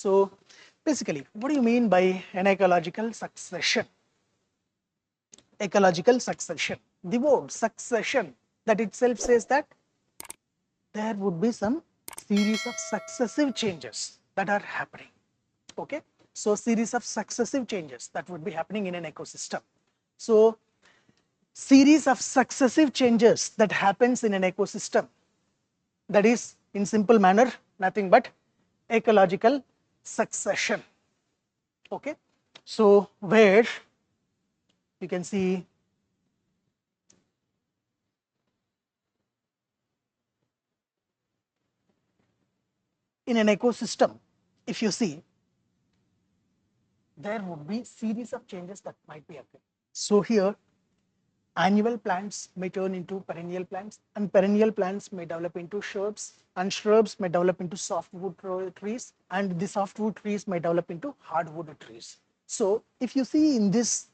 So basically, what do you mean by an ecological succession? Ecological succession. The word succession that itself says that there would be some series of successive changes that are happening. Okay, so series of successive changes that would be happening in an ecosystem. So series of successive changes that happens in an ecosystem, that is in simple manner nothing but ecological succession. Okay, so where you can see in an ecosystem, if you see, there would be series of changes that might be occurring. So here annual plants may turn into perennial plants, and perennial plants may develop into shrubs, and shrubs may develop into softwood trees, and the softwood trees may develop into hardwood trees. So if you see in this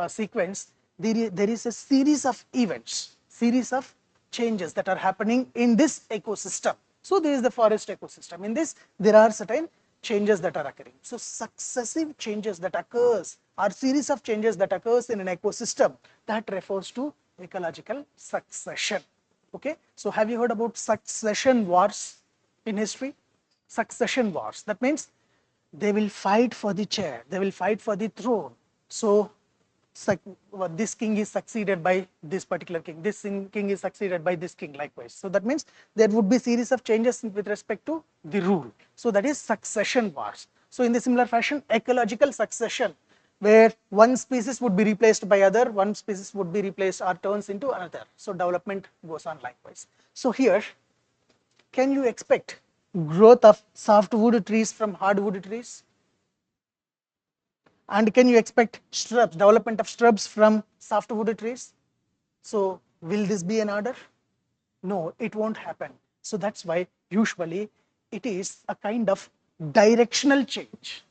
sequence, there is a series of events, series of changes that are happening in this ecosystem. So there is the forest ecosystem. In this, there are certain changes that are occurring. So successive changes that occurs, or series of changes that occurs in an ecosystem, that refers to ecological succession. Okay, so have you heard about succession wars in history? Succession wars, that means they will fight for the chair, they will fight for the throne. So this king is succeeded by this particular king, this king is succeeded by this king, likewise. So that means there would be series of changes with respect to the rule. So that is succession wars. So in the similar fashion, ecological succession, where one species would be replaced by other, one species would be replaced or turns into another. So development goes on likewise. So here, can you expect growth of softwood trees from hardwood trees? And can you expect shrubs, development of shrubs from softwood trees? So will this be an order? No, it won't happen. So that's why usually it is a kind of directional change.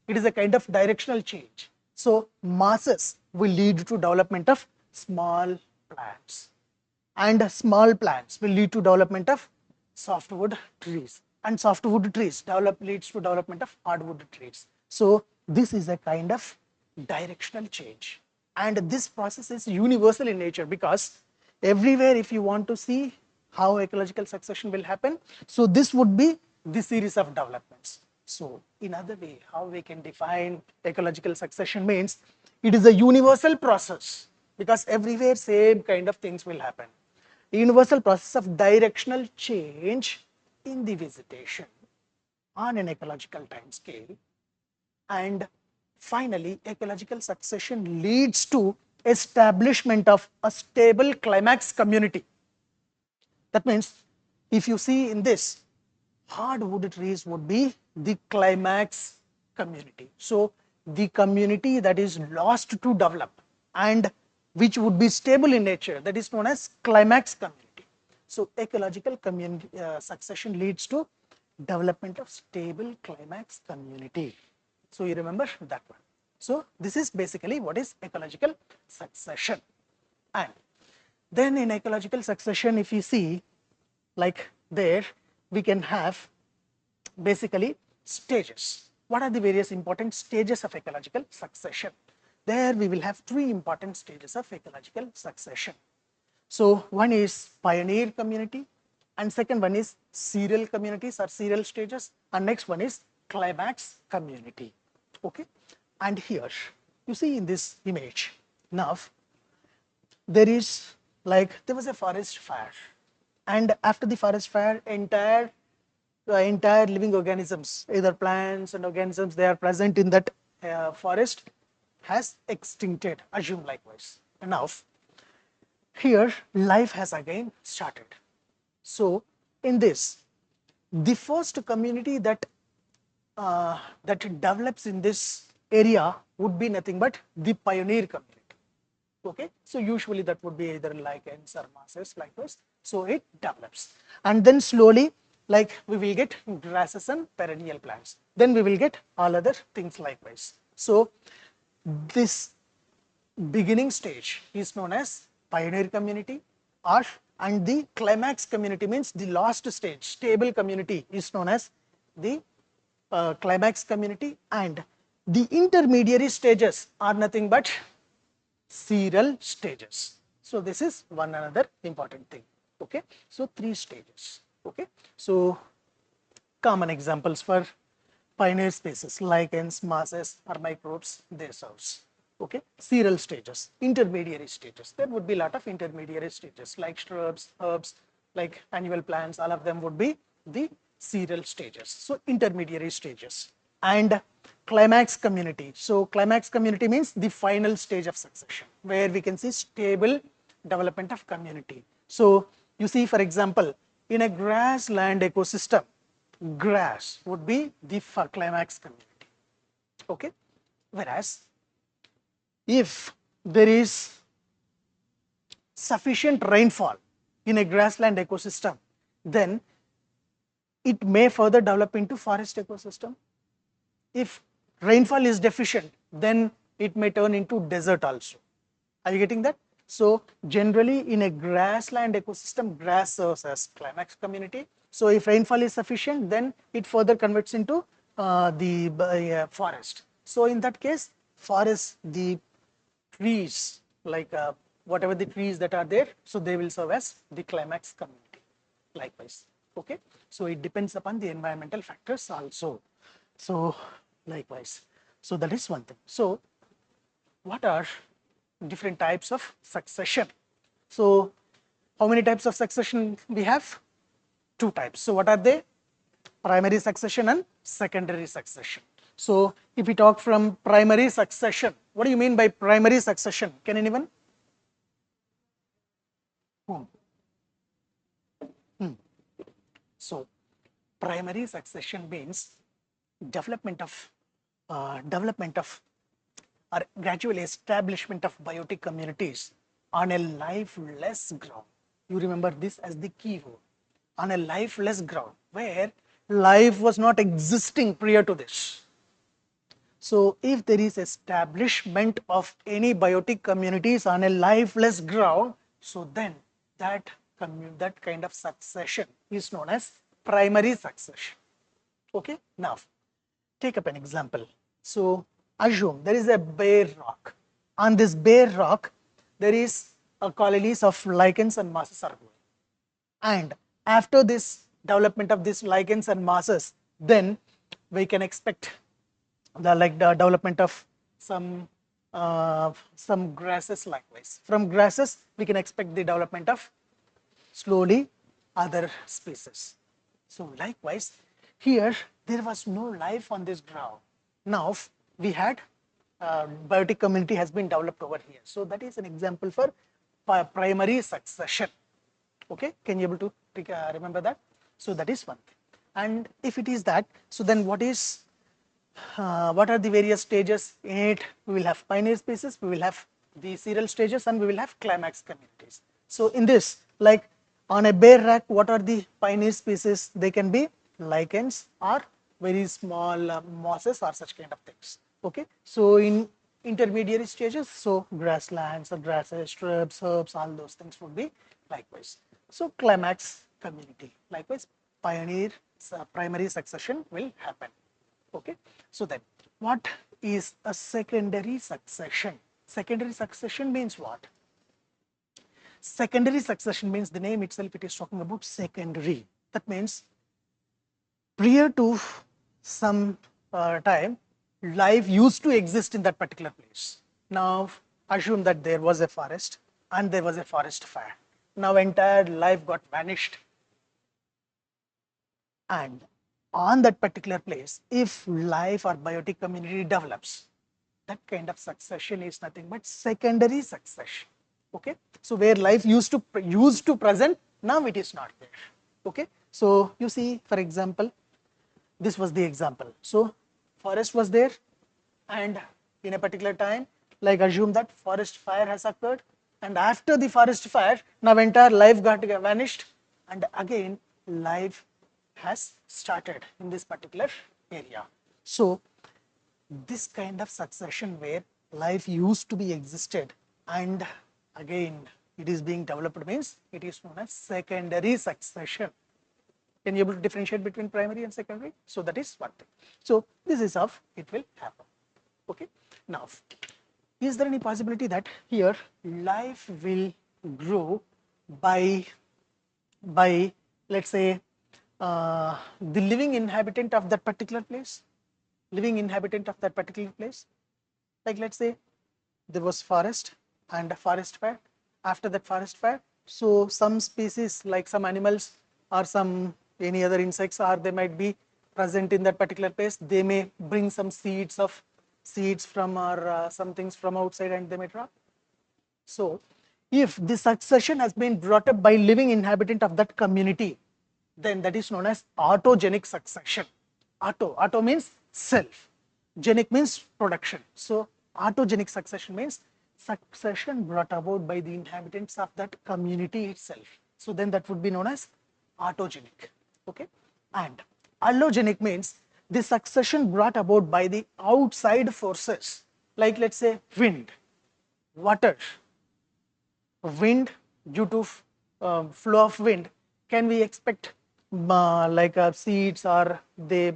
It is a kind of directional change. So masses will lead to development of small plants, and small plants will lead to development of softwood trees, and softwood trees leads to development of hardwood trees. So this is a kind of directional change, and this process is universal in nature, because everywhere, if you want to see how ecological succession will happen, so this would be the series of developments. So in other way, how we can define ecological succession means it is a universal process, because everywhere same kind of things will happen. A universal process of directional change in the vegetation on an ecological time scale. And finally, ecological succession leads to establishment of a stable climax community. That means if you see in this, hardwood trees would be the climax community. So the community that is lost to develop and which would be stable in nature, that is known as climax community. So ecological succession leads to development of stable climax community. So you remember that one. So this is basically what is ecological succession. And then in ecological succession, if you see, like there, we can have basically stages. What are the various important stages of ecological succession? There we will have three important stages of ecological succession. So one is pioneer community, and second one is serial communities or serial stages, and next one is climax community. Okay, and here you see in this image, now there is there was a forest fire, and after the forest fire, entire living organisms, either plants and organisms, they are present in that forest, has extincted, assume likewise. And now here life has again started. So in this, the first community that develops in this area would be nothing but the pioneer community. Okay, so usually that would be either lichens or mosses, likewise. So it develops, and then slowly, like we will get grasses and perennial plants. Then we will get all other things likewise. So this beginning stage is known as pioneer community, and the climax community means the last stage, stable community, is known as the climax community, and the intermediary stages are nothing but serial stages. So this is one another important thing. Okay, so 3 stages. Okay, so common examples for pioneer species, lichens, mosses, or microbes, they serves. Okay, serial stages, intermediary stages. There would be a lot of intermediary stages like shrubs, herbs, like annual plants, all of them would be the serial stages. So intermediary stages. And climax community. So climax community means the final stage of succession, where we can see stable development of community. So you see, for example, in a grassland ecosystem, grass would be the climax community. Okay, whereas if there is sufficient rainfall in a grassland ecosystem, then it may further develop into forest ecosystem. If rainfall is deficient, then it may turn into desert also. Are you getting that? So generally in a grassland ecosystem, grass serves as climax community. So if rainfall is sufficient, then it further converts into the forest. So in that case, forest, the trees, like whatever the trees that are there, so they will serve as the climax community. Likewise. Okay. So it depends upon the environmental factors also. So likewise. So that is one thing. So what are different types of succession? So how many types of succession we have? 2 types. So what are they? Primary succession and secondary succession. So if we talk from primary succession, what do you mean by primary succession? Can anyone? So primary succession means development of or gradual establishment of biotic communities on a lifeless ground. You remember this as the key word. On a lifeless ground, where life was not existing prior to this. So if there is establishment of any biotic communities on a lifeless ground, so then that kind of succession is known as primary succession. Okay, now take up an example. So assume there is a bare rock. On this bare rock, there is a colonies of lichens and mosses are growing. And after this development of these lichens and mosses, then we can expect the development of some grasses. Likewise, from grasses we can expect the development of slowly other species. So likewise, here there was no life on this ground. Now we had biotic community has been developed over here. So that is an example for primary succession. Okay, can you able to remember that? So that is one thing. And if it is that, so then what are the various stages in it? We will have pioneer species, we will have the serial stages, and we will have climax communities. So in this, like on a bare rock, what are the pioneer species? They can be lichens or very small mosses or such kind of things. Okay, so in intermediary stages, so grasslands or grasses, shrubs, herbs, all those things would be likewise. So climax community, likewise primary succession will happen. Okay, so then what is a secondary succession? Secondary succession means what? Secondary succession means the name itself, it is talking about secondary. That means prior to some time, life used to exist in that particular place. Now assume that there was a forest and there was a forest fire. Now entire life got vanished, and on that particular place, if life or biotic community develops, that kind of succession is nothing but secondary succession. Okay, so where life used to present, now it is not there. Okay, so you see, for example, this was the example. So forest was there, and in a particular time, like assume that forest fire has occurred, and after the forest fire, now entire life got vanished, and again life has started in this particular area. So this kind of succession where life used to be existed and again it is being developed means it is known as secondary succession. Can you able to differentiate between primary and secondary? So that is one thing. So this is how it will happen. Okay. Now, is there any possibility that here life will grow by let's say the living inhabitant of that particular place, like let's say there was forest and a forest fire. After that forest fire, so some species like some animals or some any other insects, or they might be present in that particular place. They may bring some seeds from or some things from outside, and they may drop. So if the succession has been brought up by living inhabitant of that community, then that is known as autogenic succession. Auto means self, genic means production. So autogenic succession means succession brought about by the inhabitants of that community itself. So then that would be known as autogenic. Okay. And allogenic means the succession brought about by the outside forces, like let's say wind, water. Wind, due to flow of wind, can we expect like seeds or the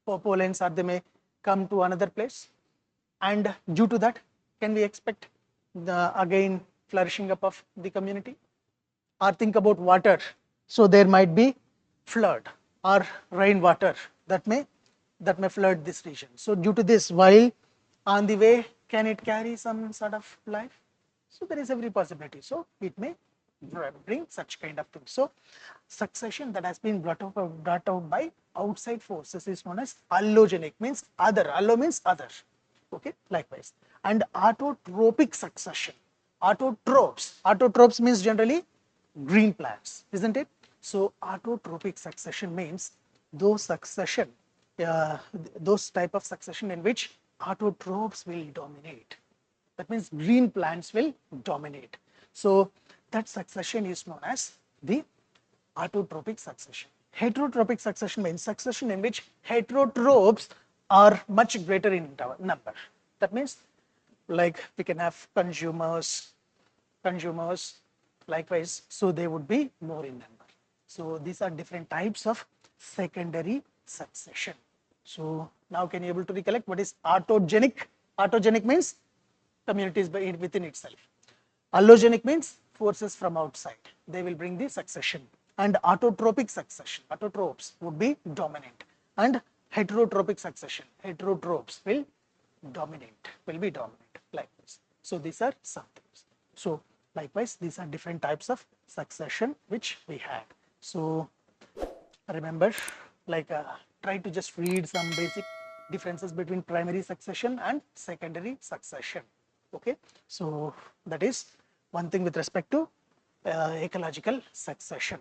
pollens, or they may come to another place, and due to that can we expect the again flourishing up of the community? Or think about water, so there might be flood or rainwater that may flood this region. So due to this, while on the way, can it carry some sort of life? So there is every possibility. So it may bring such kind of things. So succession that has been brought out by outside forces is known as allogenic, means other. Allo means other. Okay, likewise. And autotropic succession. Autotropes means generally green plants, isn't it? So autotropic succession means those type of succession in which autotropes will dominate. That means green plants will dominate. So that succession is known as the autotropic succession. Heterotropic succession means succession in which heterotropes are much greater in number. That means like we can have consumers, likewise, so they would be more in number. So these are different types of secondary succession. So now can you able to recollect what is autogenic? Autogenic means communities within itself. Allogenic means forces from outside. They will bring the succession. And autotropic succession, autotropes would be dominant. And heterotropic succession, heterotropes will be dominant, like this. So these are some things. So likewise, these are different types of succession which we had. So remember, like try to just read some basic differences between primary succession and secondary succession. Okay, so that is one thing with respect to ecological succession.